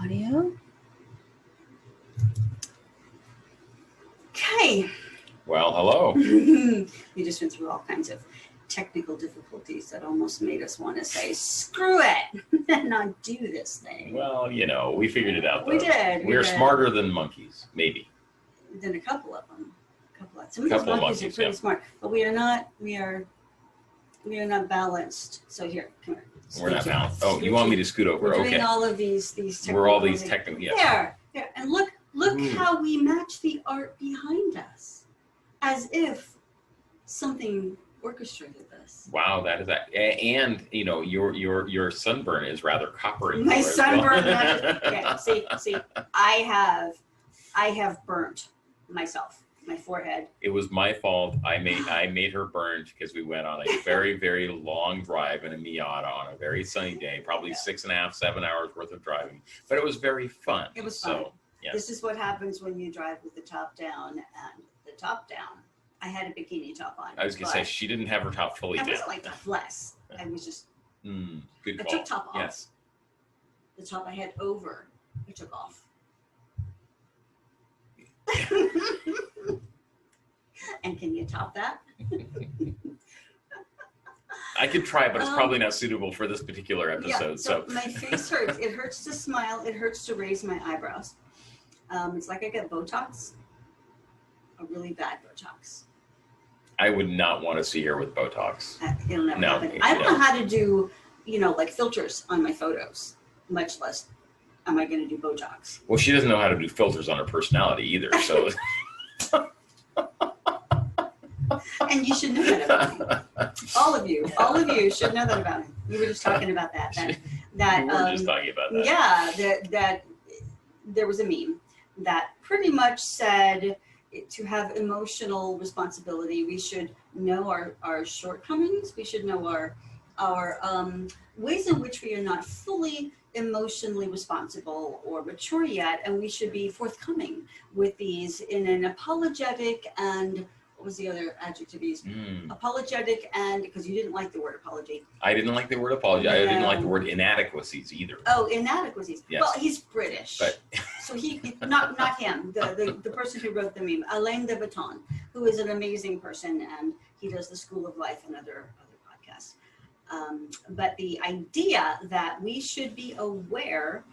audio. Okay. Well, hello. We just went through all kinds of technical difficulties that almost made us want to say, screw it, and not do this thing. Well, you know, we figured it out, though. We did. We're smarter than monkeys, maybe. Than a couple of them. Some of these monkeys are pretty smart, but we are not balanced. So here, come here. We're not balanced. Oh, you want me to scoot over? We're okay. doing all of these We're all these technical, yes. There. And look how we match the art behind us, as if something orchestrated this. Wow, that is that. And you know, your sunburn is rather coppery. My sunburn. Okay, see, I have burnt myself. My forehead. It was my fault. I made her burned because we went on a very, very long drive in a Miata on a very sunny day, probably 6.5, 7 hours worth of driving. But it was very fun. It was fun. So, yes. This is what happens when you drive with the top down, and the top down. I had a bikini top on. I was gonna say she didn't have her top fully down. I wasn't like topless. I was just. Good call. I took top off. Yes. The top I had over, I took off. And can you top that? I could try, but it's probably not suitable for this particular episode. Yeah, so my face hurts. It hurts to smile. It hurts to raise my eyebrows. It's like I get Botox, a really bad Botox. I would not want to see her with Botox. It'll never happen. I don't know how to do, like filters on my photos, much less am I going to do Botox. Well, she doesn't know how to do filters on her personality either, so. And you should know that about me. All of you should know that about me. We were just talking about that. We were just talking about that. Yeah, that there was a meme that pretty much said to have emotional responsibility, we should know our shortcomings. We should know our ways in which we are not fully emotionally responsible or mature yet, and we should be forthcoming with these in an apologetic and what was the other adjective used? Apologetic, and because you didn't like the word apology. I didn't like the word apology. I didn't like the word inadequacies either. Oh, inadequacies. Yes. Well, he's British. But so he not him, the person who wrote the meme, Alain de Botton, who is an amazing person, and he does the School of Life and other podcasts. But the idea that we should be aware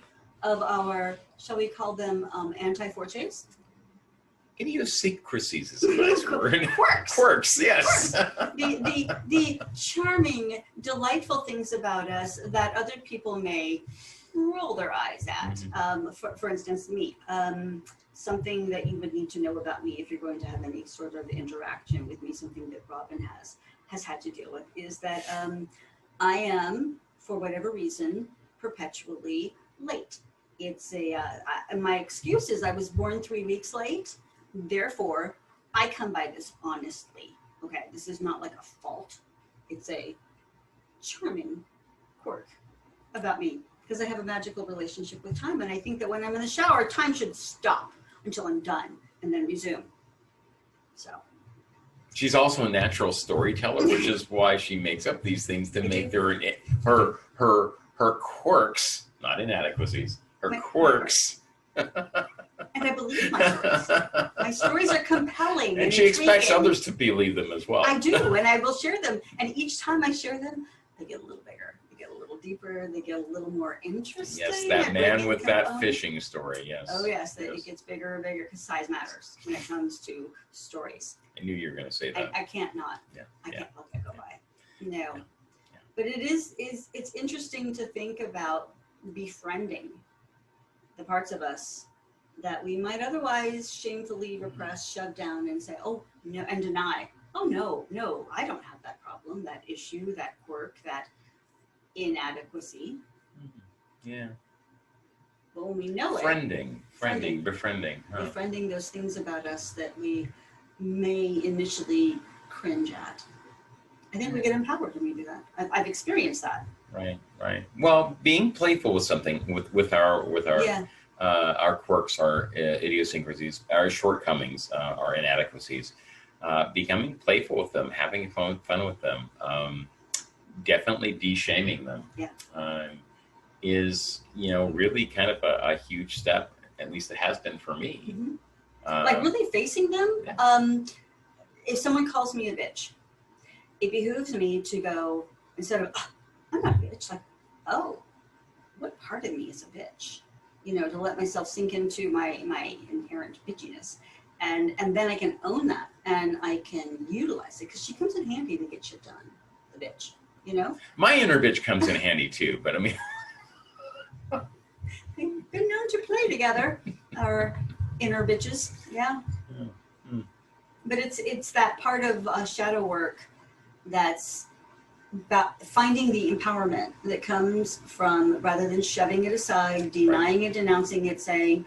of our, shall we call them anti-fortes? Idiosyncrasies is a nice word. Quirks, yes. The charming, delightful things about us that other people may roll their eyes at. Mm-hmm. For instance, me. Something that you would need to know about me if you're going to have any sort of interaction with me, something that Robin has had to deal with, is that I am, for whatever reason, perpetually late. It's my excuse is I was born 3 weeks late. Therefore, I come by this honestly. Okay, this is not like a fault. It's a charming quirk about me because I have a magical relationship with time. And I think that when I'm in the shower, time should stop until I'm done and then resume. So. She's also a natural storyteller, which is why she makes up these things to make her quirks, not inadequacies, her quirks. And I believe my stories. My stories are compelling. And she expects others to believe them as well. I do, and I will share them. And each time I share them, they get a little bigger. They get a little deeper. They get a little more interesting. Yes, that man with that fishing story, yes. Oh, yes, it gets bigger and bigger because size matters when it comes to stories. I knew you were going to say that. I can't not. Yeah. I can't let that go by. No. Yeah. But it's interesting to think about befriending the parts of us that we might otherwise shamefully repress, shove down, and say, oh, no, and deny. Oh, no, I don't have that problem, that issue, that quirk, that inadequacy. Yeah. But when we know befriending. Huh? Befriending those things about us that we may initially cringe at. I think we get empowered when we do that. I've experienced that. Right. Well, being playful with something, with our quirks, our idiosyncrasies, our shortcomings, our inadequacies, becoming playful with them, having fun with them, definitely de-shaming them. Yeah. is, really kind of a huge step. At least it has been for me. Mm-hmm. Like really facing them. Yeah. If someone calls me a bitch, it behooves me to go, instead of, oh, I'm not a bitch, like, oh, what part of me is a bitch? To let myself sink into my inherent bitchiness. And then I can own that and I can utilize it, because she comes in handy to get shit done, the bitch, My inner bitch comes in handy too, but I mean, we've been known to play together, our inner bitches, yeah. Mm-hmm. But it's that part of shadow work that's about finding the empowerment that comes from, rather than shoving it aside, denying it, denouncing it, saying,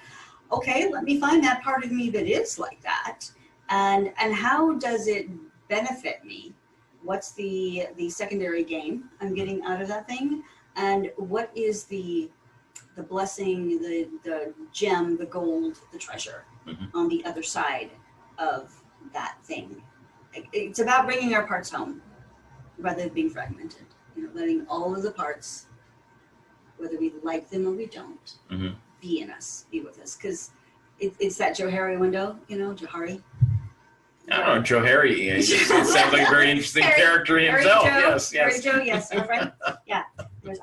okay, let me find that part of me that is like that, and how does it benefit me? What's the secondary gain I'm getting out of that thing, and what is the blessing, the gem, the gold, the treasure on the other side of that thing? It's about bringing our parts home rather than being fragmented. Letting all of the parts, whether we like them or we don't, be in us, be with us, because it's that Johari window, Johari. I don't know, Joe Harry. It sounds like a very interesting character himself. Yes. Harry Joe, yes, our friend. Yeah,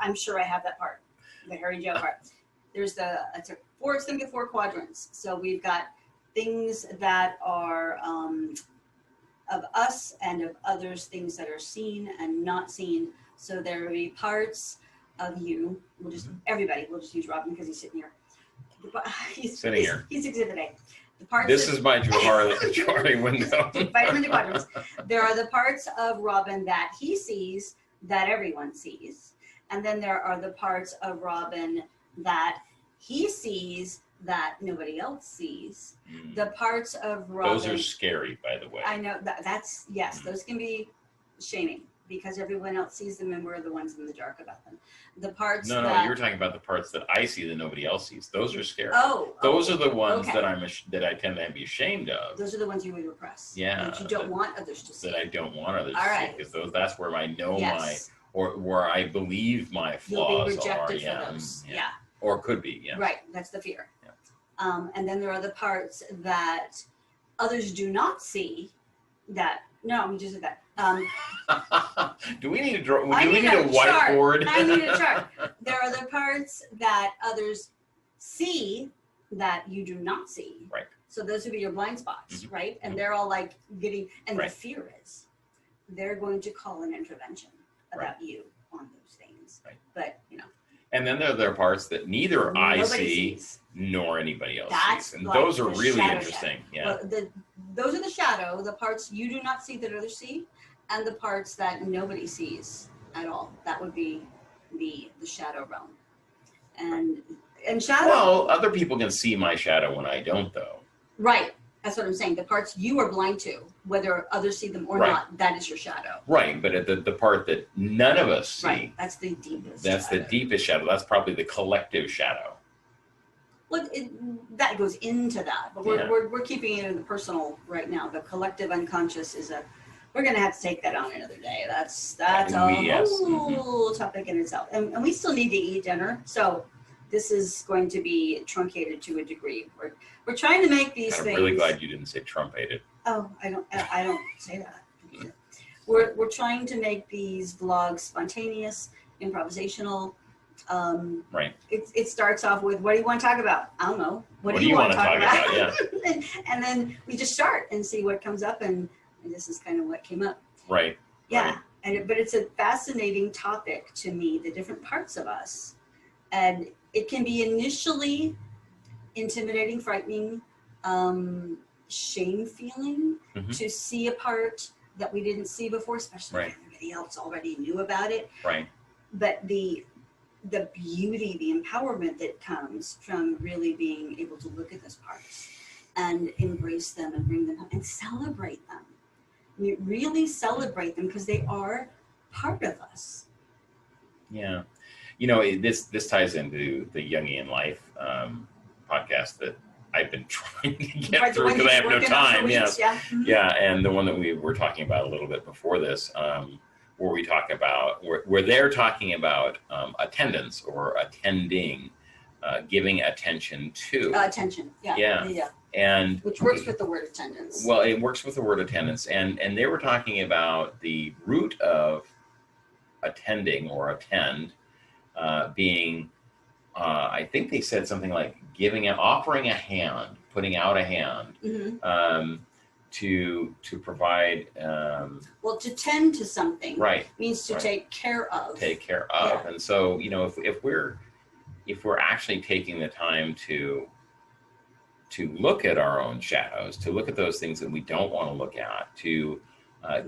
I'm sure I have that part, the Harry Joe part. There's it's going to be 4 quadrants. So we've got things that are of us and of others, things that are seen and not seen. So there will be parts of you. We'll just use Robin because he's sitting here. He's Exhibit A. This is my Johari window. Divide him into quadrants. There are the parts of Robin that he sees, that everyone sees. And then there are the parts of Robin that he sees that nobody else sees. The parts of Robin. Those are scary, by the way. I know that's yes. Those can be shaming because everyone else sees them and we're the ones in the dark about them. The parts. No, you're talking about the parts that I see that nobody else sees. Those are scary. Those are the ones that I tend to be ashamed of. Those are the ones you would repress. Yeah. That you don't want others to see. That I don't want others to see, because that's where I know or where I believe my flaws You'll be rejected are. For those. Yeah. Or could be. Yeah. Right. That's the fear. And then there are the parts that others do not see. We just did that. Do we need a whiteboard? I need a chart. There are the parts that others see that you do not see. Right. So those would be your blind spots, right? And they're all like the fear is they're going to call an intervention about you on those things. Right. But And then there are parts that neither I see nor anybody else sees. And those are really interesting. Yeah. Well, those are the shadow, the parts you do not see that others see, and the parts that nobody sees at all. That would be the shadow realm. And shadow. Well, other people can see my shadow when I don't, though. Right. That's what I'm saying. The parts you are blind to, whether others see them or not, that is your shadow. Right, but the part that none of us see. Right, that's the deepest. That's the deepest shadow. That's probably the collective shadow. Well, that goes into that, but we're keeping it in the personal right now. The collective unconscious is we're going to have to take that on another day. That's a whole topic in itself, and we still need to eat dinner, so. This is going to be truncated to a degree. We're trying to make these things. I'm really glad you didn't say truncated. Oh, I don't say that. We're trying to make these vlogs spontaneous, improvisational. Right. It starts off with, what do you want to talk about? I don't know. What do you want to talk about? Yeah. and then we just start and see what comes up, and this is kind of what came up. Right. Yeah. Right. But it's a fascinating topic to me, the different parts of us. And it can be initially intimidating, frightening, shame-feeling to see a part that we didn't see before, especially if everybody else already knew about it. Right. But the beauty, the empowerment that comes from really being able to look at those parts and embrace them and bring them up and celebrate them. We really celebrate them because they are part of us. Yeah. This ties into the Jungian life podcast that I've been trying to get through because I have no time. Yeah, and the one that we were talking about a little bit before this, where we talk about, where they're talking about attendance or attending, giving attention to. Attention, yeah. Yeah. And which works with the word attendance. Well, it works with the word attendance. And they were talking about the root of attending or attend being, I think they said something like offering a hand, putting out a hand, to provide. Well, to tend to something, right, means to take care of. Take care of, yeah. And so if we're actually taking the time to look at our own shadows, to look at those things that we don't want to look at, to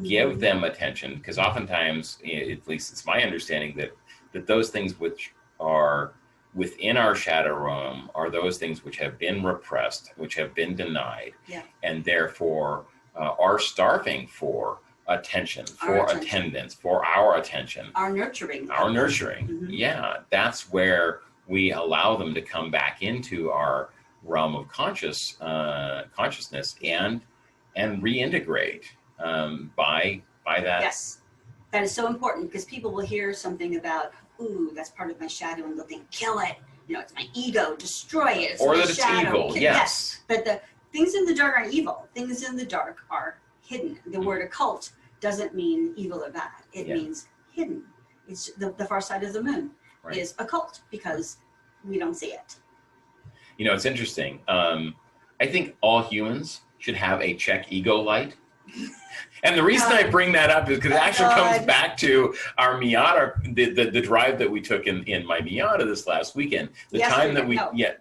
give them attention, because oftentimes, at least it's my understanding that those things which are within our shadow realm are those things which have been repressed, which have been denied, and therefore are starving for attention, for attendance, for our attention. Our nurturing. Yeah, that's where we allow them to come back into our realm of consciousness and reintegrate by that. Yes, that is so important, because people will hear something about, ooh, that's part of my shadow, and they'll think, kill it. It's my ego, destroy it. It's or my that it's shadow. evil. Yes. But the things in the dark aren't evil. Things in the dark are hidden. The word occult doesn't mean evil or bad. It means hidden. It's the far side of the moon is occult, because we don't see it. It's interesting. I think all humans should have a check ego light. And the reason I bring that up is because it actually comes back to our Miata, the drive that we took in my Miata this last weekend. Time that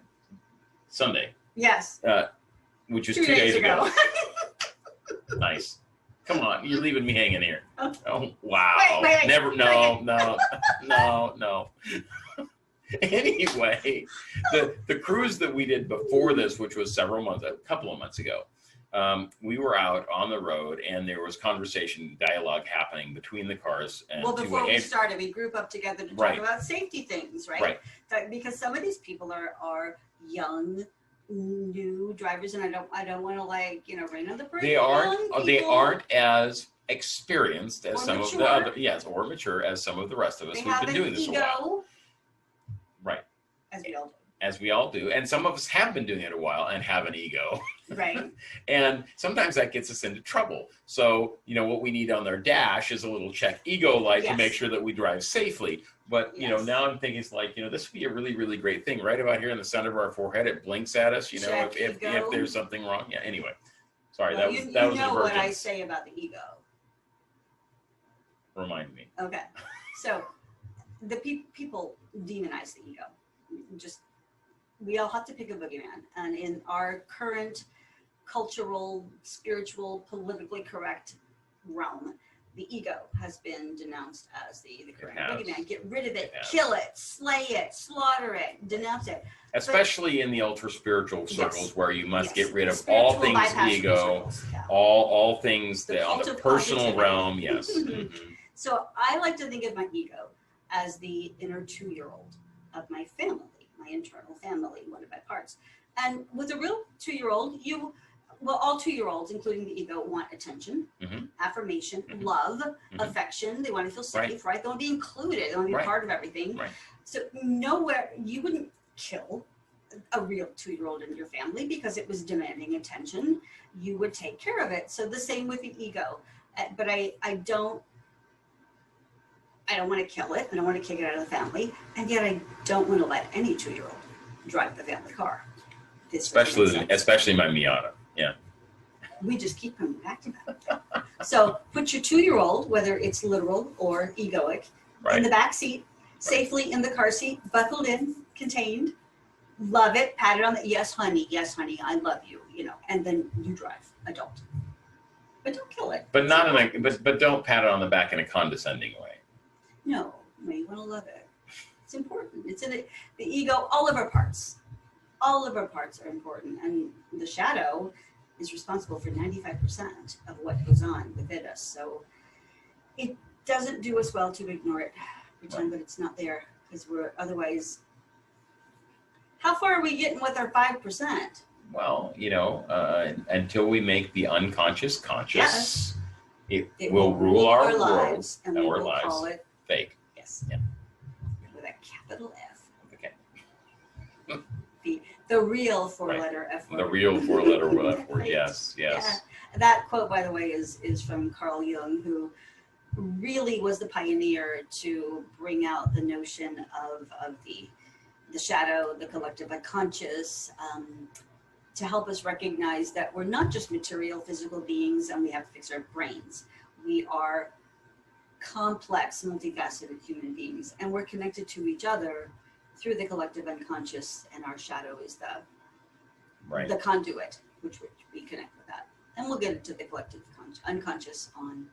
Sunday. Yes. Which was 2 days ago. Nice. Come on, you're leaving me hanging here. Oh, wow. Wait. Never. No. Anyway, the cruise that we did before this, which was a couple of months ago, we were out on the road, and there was dialogue happening between the cars. And before we started, we grouped up together to talk about safety things, right? Because some of these people are young, new drivers, and I don't want to rain on the parade. They aren't as experienced as some of the other, or mature as some of the rest of us who've been doing this a while. Right. As we all do. And some of us have been doing it a while and have an ego. Right. And sometimes that gets us into trouble. So, what we need on their dash is a little check ego light to make sure that we drive safely. But, now I'm thinking it's like, this would be a really, really great thing. Right about here in the center of our forehead, it blinks at us, if there's something wrong. Yeah, anyway. Sorry, that was a divergence. What I say about the ego. Remind me. Okay. So the people demonize the ego. We all have to pick a boogeyman. And in our current cultural, spiritual, politically correct realm, the ego has been denounced as the current boogeyman. Get rid of it, kill it, slay it, slaughter it, denounce it. Especially in the ultra spiritual circles, where you must get rid of all things ego, all things on the personal realm. Yes. So I like to think of my ego as the inner 2-year-old of my family, my internal family, one of my parts. And with a real 2-year-old, all 2-year-olds, including the ego, want attention, affirmation, love, affection. They want to feel safe, right? They want to be included. They want to be part of everything. Right. So you wouldn't kill a real 2-year-old in your family because it was demanding attention. You would take care of it. So the same with the ego. But I don't want to kill it. I don't want to kick it out of the family. And yet I don't want to let any 2-year-old drive the family car. Especially my Miata. Yeah. We just keep coming back to that. So put your 2-year-old, whether it's literal or egoic, in the back seat, safely in the car seat, buckled in, contained, love it, pat it on the, yes, honey, I love you, and then you drive, adult. But don't kill it. But but don't pat it on the back in a condescending way. No, you want to love it. It's important. It's in it. The ego, all of our parts are important, and the shadow is responsible for 95% of what goes on within us. So it doesn't do us well to ignore it, pretend that it's not there, because we're otherwise. How far are we getting with our 5%? Well, until we make the unconscious conscious, It will rule our lives, world, and we our will lives. call it Fake. yes, Yeah. with a capital F. Okay. The real four-letter F word. The real four-letter F word. Yes. Yeah. That quote, by the way, is from Carl Jung, who really was the pioneer to bring out the notion of the shadow, the collective unconscious, to help us recognize that we're not just material, physical beings and we have to fix our brains. We are complex, multifaceted human beings, and we're connected to each other through the collective unconscious, and our shadow is the conduit, which we connect with that. And we'll get into the collective unconscious on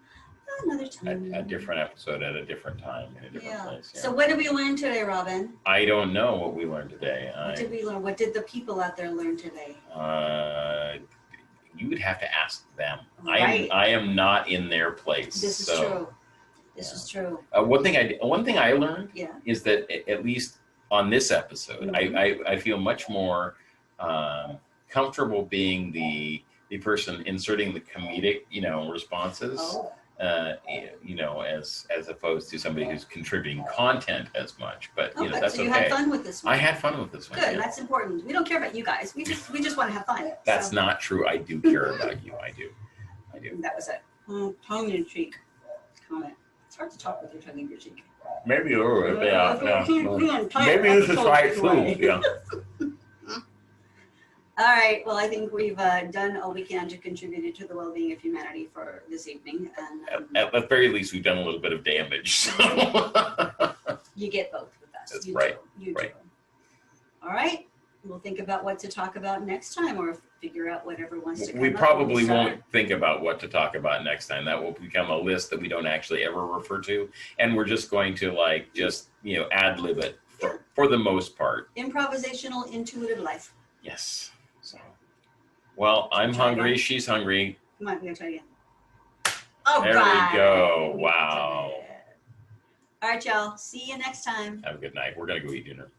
another time. A different episode at a different time in a different place. Yeah. So what did we learn today, Robin? I don't know what we learned today. What did we learn? What did the people out there learn today? You would have to ask them. Right. I am not in their place. This is true. This is true. One thing I learned Yeah. is that at least on this episode, Mhm. I feel much more comfortable being the person inserting the comedic, responses. Oh. As opposed to somebody who's contributing content as much, but Okay. that's so you okay. had fun with this one. I had fun with this one. Good. Yeah. That's important. We don't care about you guys. We just want to have fun. That's so. not true. I do care about you. I do. That was a tongue-in-cheek comment. It's hard to talk with your tongue in your cheek. Maybe a little bit. Yeah. Yeah. Maybe this is right too. Yeah. All right. Well, I think we've done all we can to contribute to the well-being of humanity for this evening, and At the very least, we've done a little bit of damage. So. you get both with us. That's you right. Do. You Right. do. All right. We'll think about what to talk about next time, or figure out whatever wants to come We up probably when we won't think about what to talk about next time. That will become a list that we don't actually ever refer to, and we're just going to ad lib it for the most part. Improvisational, intuitive life. Yes. So, well, I'm hungry. She's hungry. Come on, we're gonna try again. All There right. we go. Wow. All right, y'all. See you next time. Have a good night. We're gonna go eat dinner.